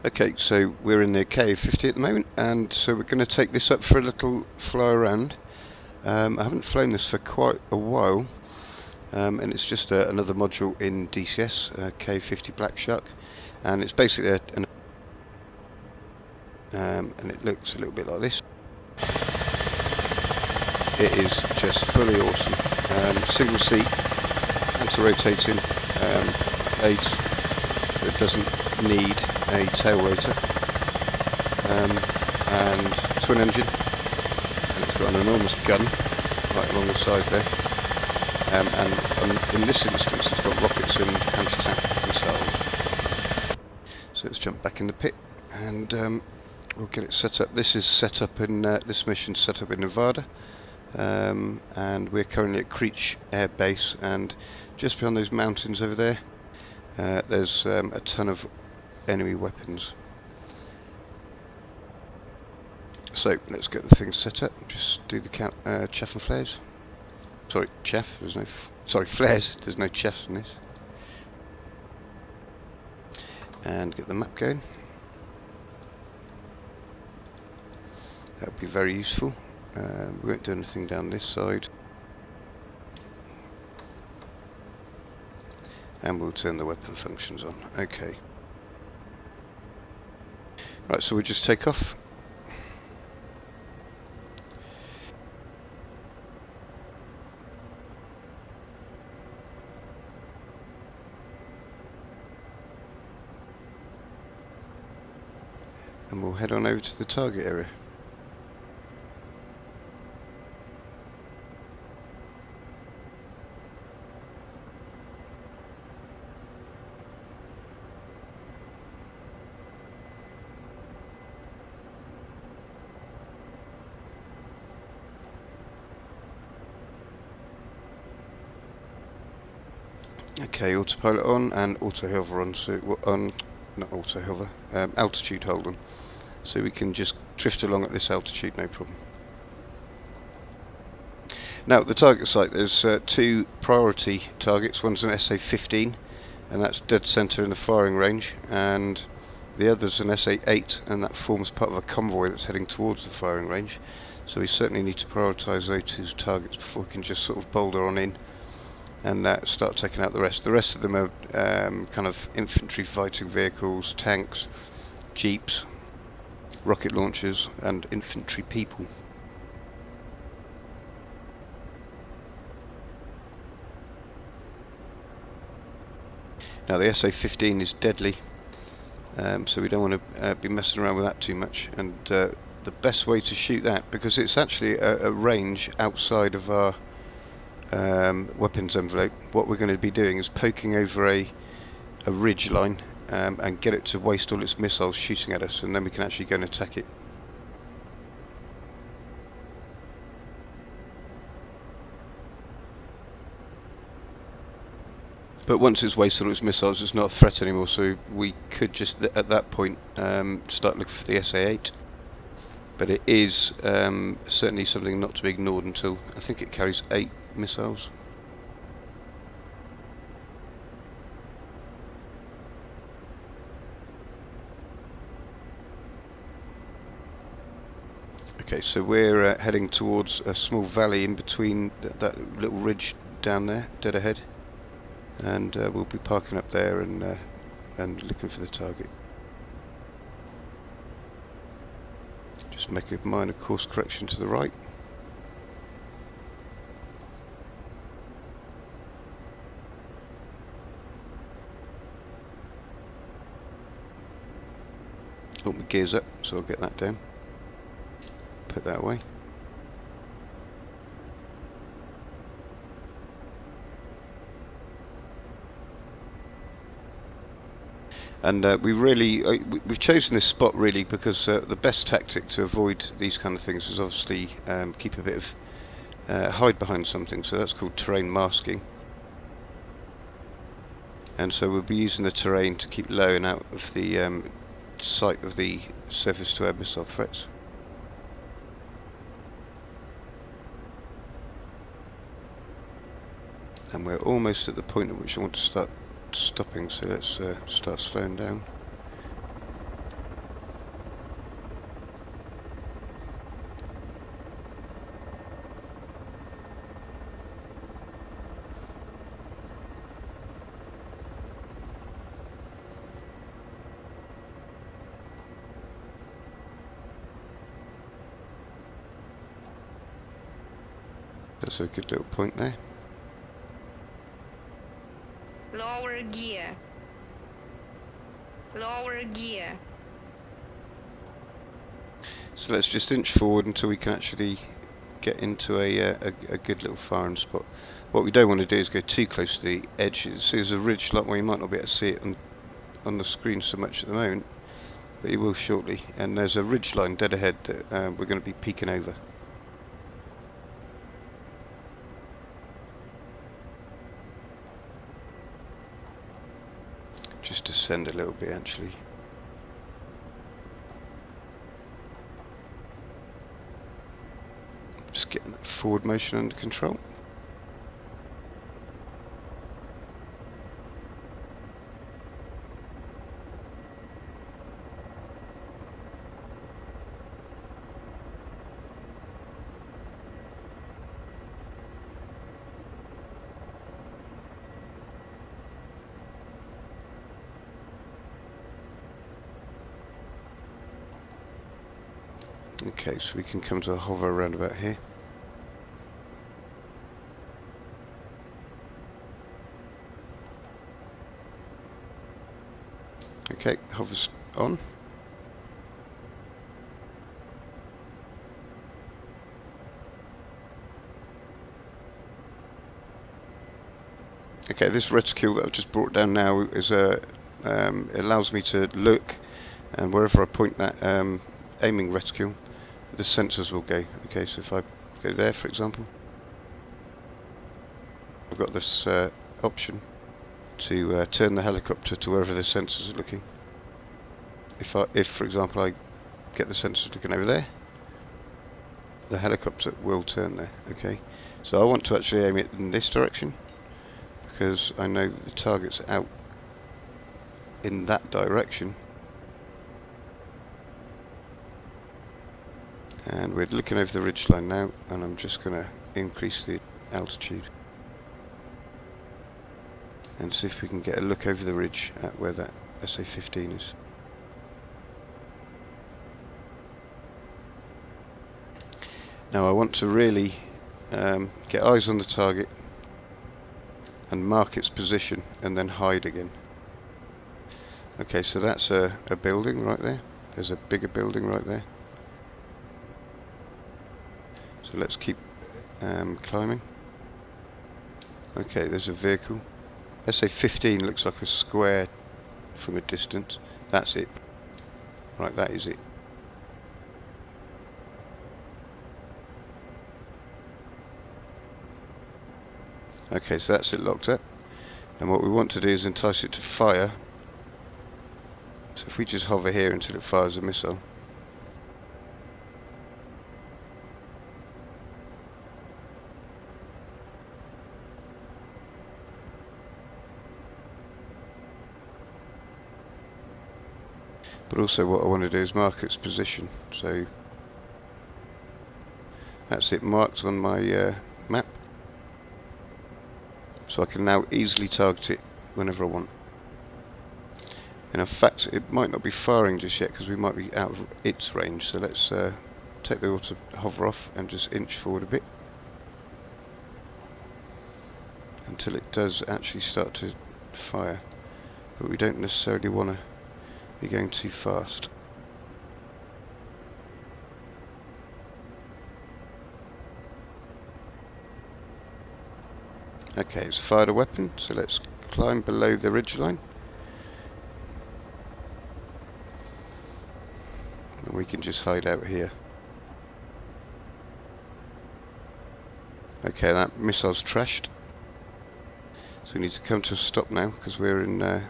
Okay, so we're in the KA50 at the moment, and so we're going to take this up for a little fly around. I haven't flown this for quite a while, and it's just another module in DCS KA50 Blackshark, and it's basically and it looks a little bit like this. It is just fully awesome. Single seat, anti-rotating blades, so it doesn't need a tail rotor, and twin engine, and it's got an enormous gun right along the side there, and in this instance it's got rockets and anti-tank missiles. So let's jump back in the pit and we'll get it set up. This is set up in this mission's set up in Nevada, and we're currently at Creech Air Base, and just beyond those mountains over there there's a ton of enemy weapons. So let's get the thing set up. Just do the count, chaff and flares. Sorry, chaff. There's no. Sorry, flares. There's no chaffs in this. And get the map going. That would be very useful. We won't do anything down this side. And we'll turn the weapon functions on. Okay. Right, so we'll just take off. And we'll head on over to the target area. Okay, autopilot on and auto hover on, so not auto hover, altitude hold on, so we can just drift along at this altitude, no problem. Now at the target site there's two priority targets. One's an SA-15, and that's dead centre in the firing range, and the other's an SA-8, and that forms part of a convoy that's heading towards the firing range. So we certainly need to prioritise those two targets before we can just sort of boulder on in and start taking out the rest. The rest of them are kind of infantry fighting vehicles, tanks, jeeps, rocket launchers, and infantry people. Now the SA-15 is deadly, so we don't want to be messing around with that too much, and the best way to shoot that, because it's actually a range outside of our weapons envelope, what we're going to be doing is poking over a ridge line and get it to waste all its missiles shooting at us, and then we can actually go and attack it. But once it's wasted all its missiles, it's not a threat anymore, so we could just at that point start looking for the SA-8. But it is certainly something not to be ignored until I think it carries 8 missiles. Okay, so we're heading towards a small valley in between that little ridge down there, dead ahead, and we'll be parking up there and looking for the target. Just make a minor course correction to the right. Oh, my gear's up, so I'll get that down. Put that away. And we've chosen this spot really because the best tactic to avoid these kind of things is obviously keep a bit of hide behind something. So that's called terrain masking. And so we'll be using the terrain to keep low and out of the sight of the surface-to-air missile threats. And we're almost at the point at which I want to start stopping, so let's start slowing down. That's a good little point there. Lower gear. Lower gear. So let's just inch forward until we can actually get into a good little firing spot. What we don't want to do is go too close to the edge. There's a ridge like where you might not be able to see it on the screen so much at the moment, but you will shortly. And there's a ridge line dead ahead that we're going to be peeking over. Just descend a little bit actually. Just getting that forward motion under control. Okay, so we can come to a hover around about here. Okay, hover's on. Okay, this reticule that I've just brought down now is it allows me to look, and wherever I point that aiming reticule, the sensors will go. Okay, so if I go there, for example, I've got this option to turn the helicopter to wherever the sensors are looking. If for example I get the sensors looking over there, the helicopter will turn there. Okay, so I want to actually aim it in this direction because I know that the target's out in that direction. And we're looking over the ridgeline now, and I'm just going to increase the altitude and see if we can get a look over the ridge at where that SA-15 is. Now I want to really get eyes on the target and mark its position and then hide again. Okay, so that's a building right there. There's a bigger building right there. So let's keep climbing. Okay, there's a vehicle. SA-15 looks like a square from a distance. That's it. Right, that is it. Okay, so that's it locked up. And what we want to do is entice it to fire. So if we just hover here until it fires a missile. But also what I want to do is mark its position. So that's it marked on my map. So I can now easily target it whenever I want. And in fact, it might not be firing just yet because we might be out of its range. So let's take the auto hover off and just inch forward a bit until it does actually start to fire. But we don't necessarily want to be going too fast. Okay, it's fired a weapon, so let's climb below the ridgeline. And we can just hide out here. Okay, that missile's trashed. So we need to come to a stop now because we're in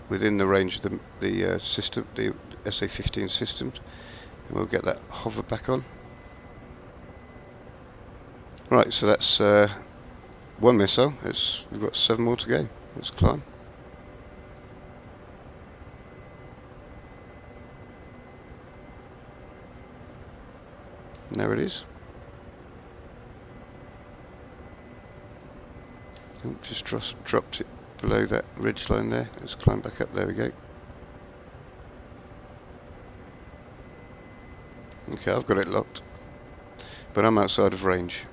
within the range of the system, the SA-15 systems, and we'll get that hover back on. Right, so that's one missile. We've got 7 more to go. Let's climb. And there it is. Oh, just dropped it below that ridge line there. Let's climb back up. There we go. Okay, I've got it locked, but I'm outside of range.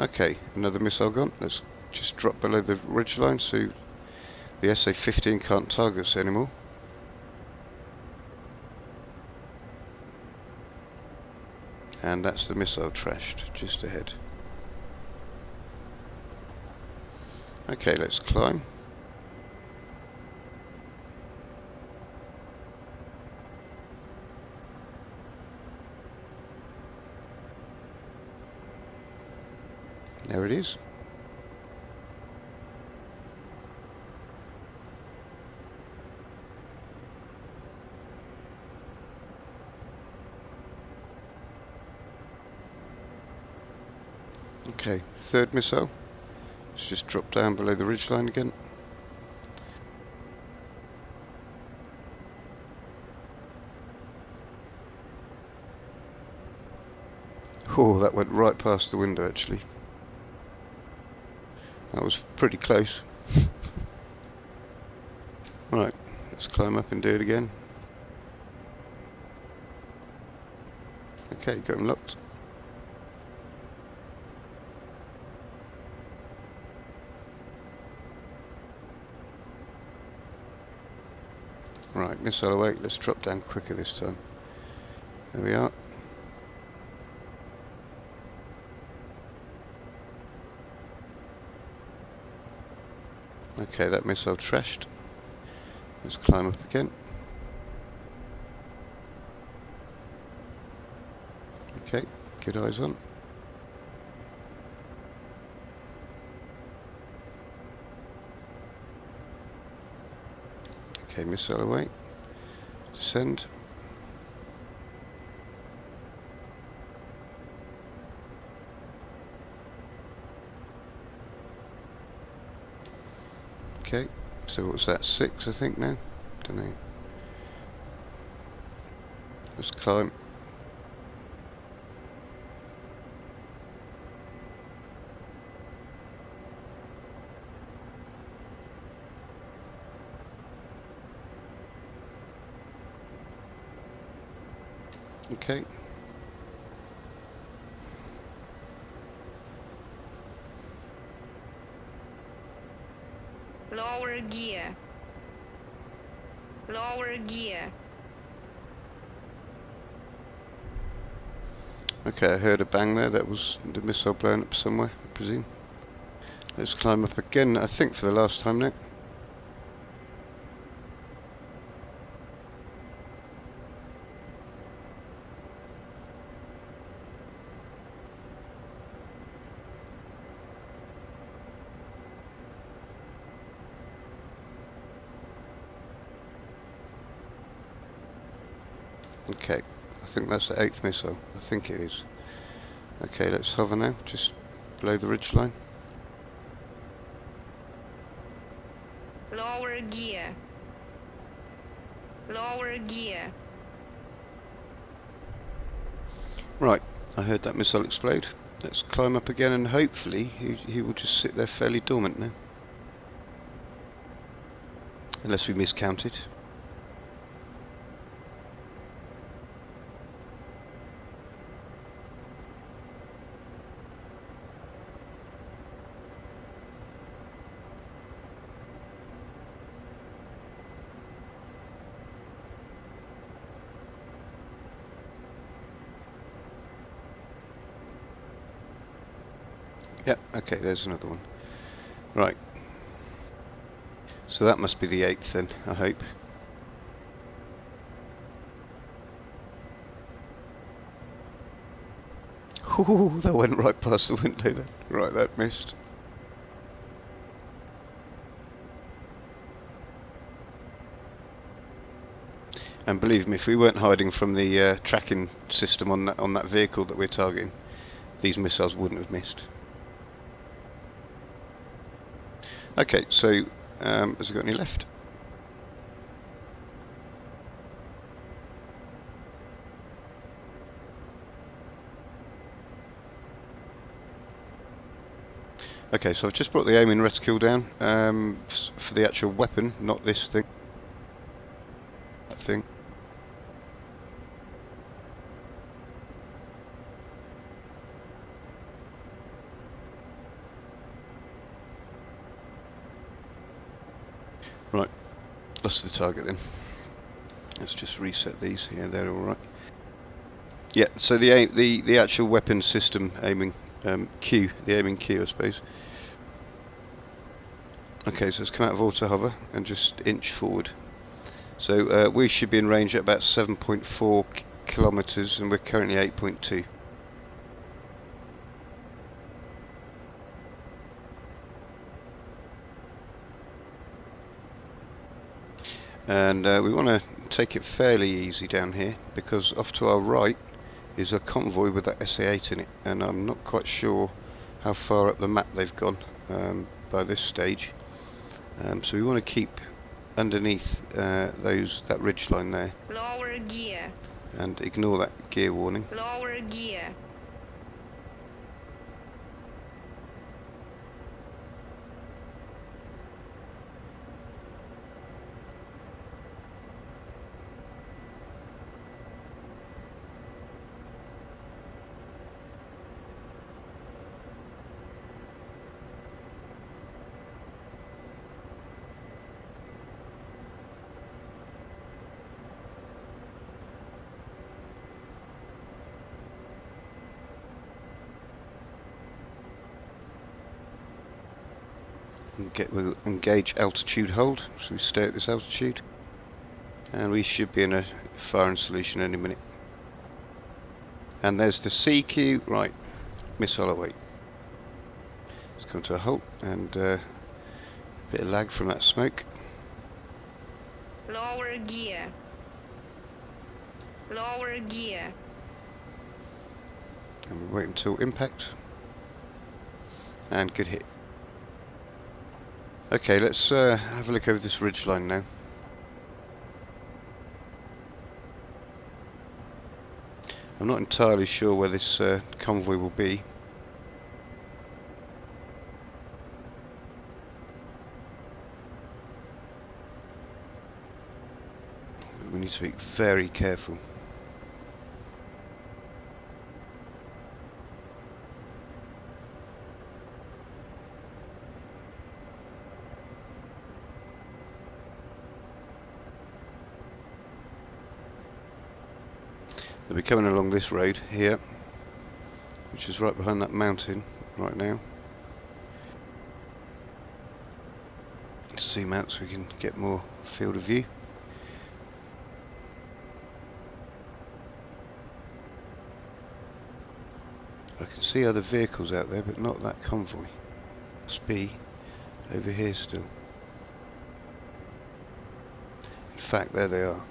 Okay, another missile gone. Let's just drop below the ridgeline so the SA-15 can't target us anymore. And that's the missile trashed just ahead. Okay, let's climb. There it is. Okay, third missile. Let's just drop down below the ridgeline again. Oh, that went right past the window actually. That was pretty close. Right, let's climb up and do it again. Okay, got him locked. Right, missile away. Let's drop down quicker this time. There we are. Okay, that missile trashed. Let's climb up again. Okay, good eyes on. Okay, missile away. Descend. Okay, so what's that, 6 I think now? Don't know. Let's climb. Okay. Lower gear. Lower gear. Okay, I heard a bang there. That was the missile blown up somewhere, I presume. Let's climb up again, I think for the last time now. Okay, I think that's the 8th missile. I think it is. Okay, let's hover now, just below the ridgeline. Lower gear. Lower gear. Right, I heard that missile explode. Let's climb up again and hopefully he will just sit there fairly dormant now. Unless we miscounted. Yep, okay, there's another one. Right. So that must be the 8th then, I hope. Ooh, that went right past the window then. Right, that missed. And believe me, if we weren't hiding from the tracking system on that vehicle that we're targeting, these missiles wouldn't have missed. Okay, so has it got any left? Okay, so I've just brought the aiming reticule down for the actual weapon, not this thing. That thing. Right, lost the target then. Let's just reset these. Yeah, they're all right. Yeah, so the actual weapon system aiming Q, the aiming Q, I suppose. Okay, so let's come out of auto hover and just inch forward. So we should be in range at about 7.4 kilometers, and we're currently 8.2. And we want to take it fairly easy down here, because off to our right is a convoy with that SA-8 in it, and I'm not quite sure how far up the map they've gone by this stage. So we want to keep underneath that ridge line there. Lower gear. And ignore that gear warning. Lower gear. We'll engage altitude hold, so we stay at this altitude, and we should be in a firing solution any minute. And there's the CQ, right, missile away. Let's come to a halt, and a bit of lag from that smoke. Lower gear. Lower gear. And we wait until impact, and good hit. Okay, let's have a look over this ridge line now. I'm not entirely sure where this convoy will be. We need to be very careful. They'll be coming along this road here, which is right behind that mountain right now. Zoom out so we can get more field of view. I can see other vehicles out there, but not that convoy. Must be over here still. In fact, there they are.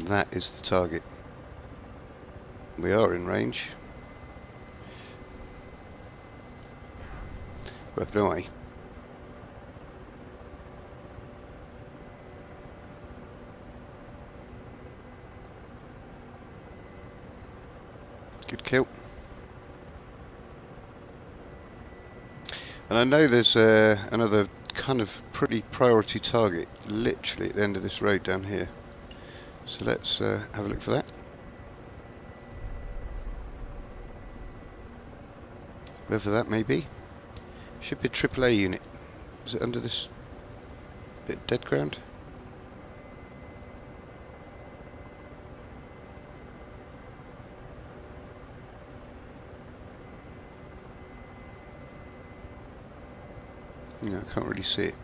That is the target. We are in range. Weapon away. Good kill. And I know there's another kind of pretty priority target literally at the end of this road down here. So let's have a look for that. Whoever that may be. Should be a AAA unit. Is it under this bit of dead ground? No, I can't really see it.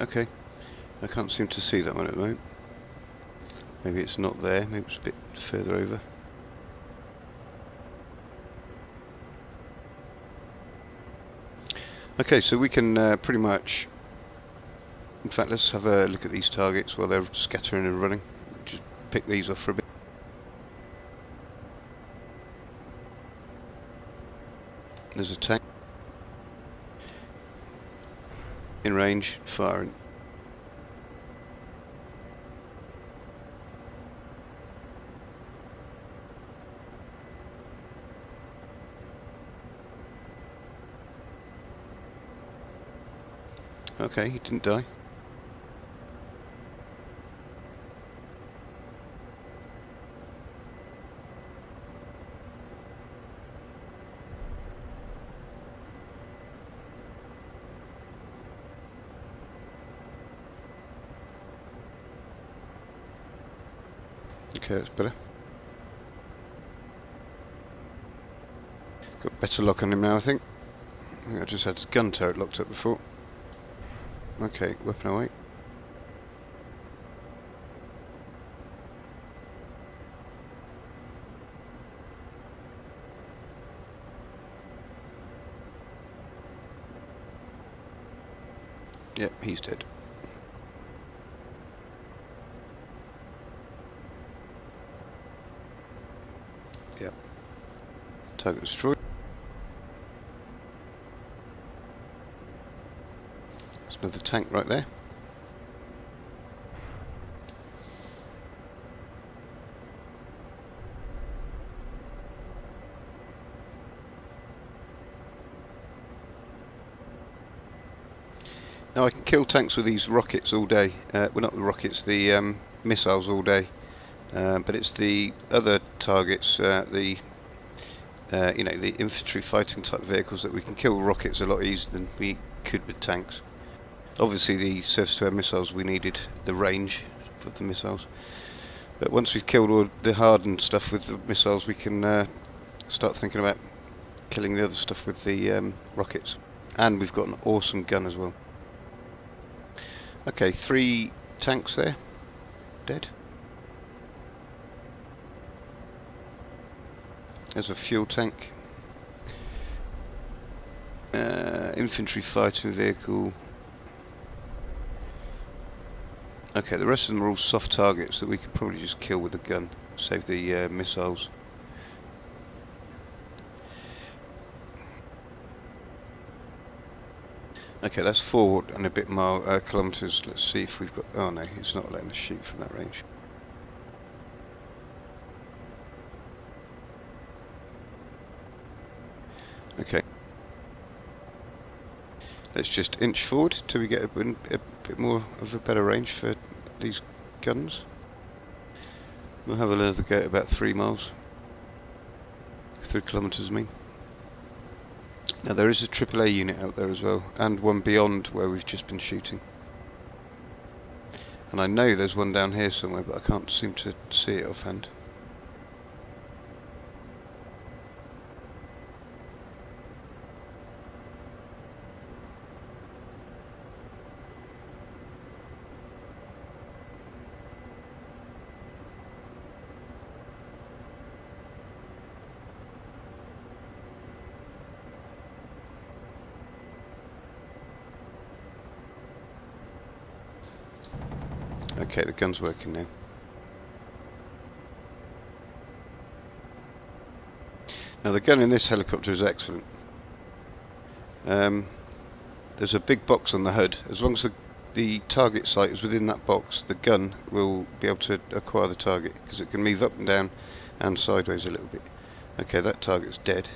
Okay. I can't seem to see that one at the moment. Maybe it's not there, maybe it's a bit further over. Okay, so we can pretty much, in fact, let's have a look at these targets while they're scattering and running. Just pick these off for a bit. There's a tank in range, firing. Okay, he didn't die. Okay, that's better. Got better lock on him now, I think. I just had his gun turret locked up before. Okay, weapon away. Yep, he's dead. Yep. Target destroyed. There's another tank right there. Now I can kill tanks with these rockets all day. Well, not the rockets, the missiles all day. But it's the other targets, the infantry fighting type vehicles that we can kill with rockets a lot easier than we could with tanks. Obviously, the surface-to-air missiles, we needed the range for the missiles. But once we've killed all the hardened stuff with the missiles, we can start thinking about killing the other stuff with the rockets. And we've got an awesome gun as well. Okay, 3 tanks there, dead. There's a fuel tank. Infantry fighting vehicle. Okay, the rest of them are all soft targets that we could probably just kill with a gun, save the missiles. Okay, that's 4 and a bit more kilometers. Let's see if we've got. Oh no, it's not letting us shoot from that range. Okay. Let's just inch forward till we get a bit more of a better range for these guns. We'll have another go at about 3 miles. 3 kilometers, I mean. Now there is a AAA unit out there as well, and one beyond where we've just been shooting. And I know there's one down here somewhere, but I can't seem to see it offhand. Okay, the gun's working now. Now the gun in this helicopter is excellent. There's a big box on the hood. As long as the target sight is within that box, the gun will be able to acquire the target, because it can move up and down and sideways a little bit. Okay, that target's dead.